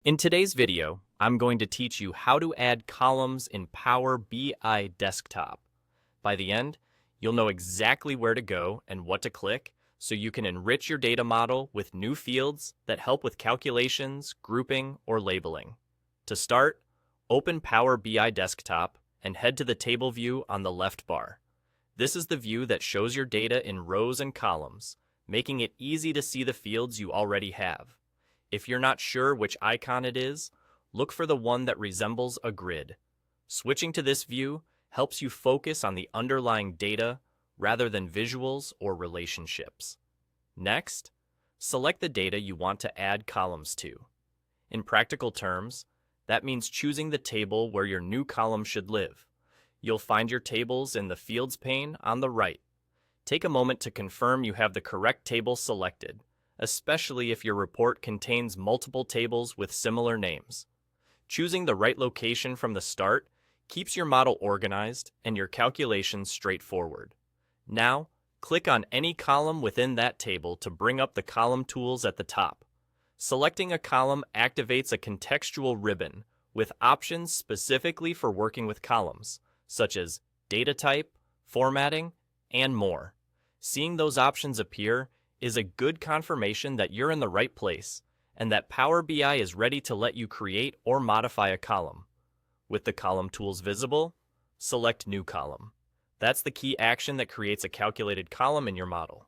In today's video, I'm going to teach you how to add columns in Power BI Desktop. By the end, you'll know exactly where to go and what to click so you can enrich your data model with new fields that help with calculations, grouping, or labeling. To start, open Power BI Desktop and head to the table view on the left bar. This is the view that shows your data in rows and columns, making it easy to see the fields you already have. If you're not sure which icon it is, look for the one that resembles a grid. Switching to this view helps you focus on the underlying data rather than visuals or relationships. Next, select the data you want to add columns to. In practical terms, that means choosing the table where your new column should live. You'll find your tables in the Fields pane on the right. Take a moment to confirm you have the correct table selected, especially if your report contains multiple tables with similar names. Choosing the right location from the start keeps your model organized and your calculations straightforward. Now, click on any column within that table to bring up the column tools at the top. Selecting a column activates a contextual ribbon with options specifically for working with columns, such as data type, formatting, and more. Seeing those options appear is a good confirmation that you're in the right place and that Power BI is ready to let you create or modify a column. With the column tools visible, select New Column. That's the key action that creates a calculated column in your model.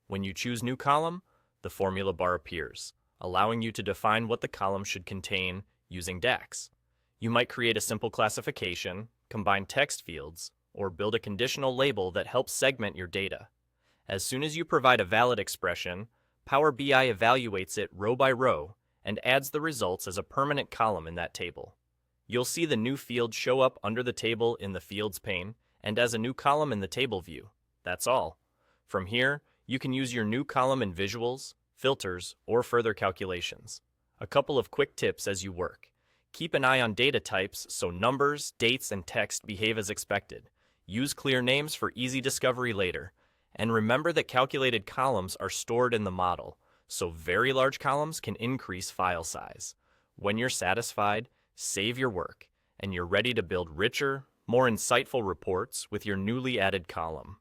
When you choose New Column, the formula bar appears, allowing you to define what the column should contain using DAX. You might create a simple classification, combine text fields, or build a conditional label that helps segment your data. As soon as you provide a valid expression, Power BI evaluates it row by row and adds the results as a permanent column in that table. You'll see the new field show up under the table in the Fields pane and as a new column in the table view. That's all. From here, you can use your new column in visuals, filters, or further calculations. A couple of quick tips as you work. Keep an eye on data types so numbers, dates, and text behave as expected. Use clear names for easy discovery later. And remember that calculated columns are stored in the model, so very large columns can increase file size. When you're satisfied, save your work, and you're ready to build richer, more insightful reports with your newly added column.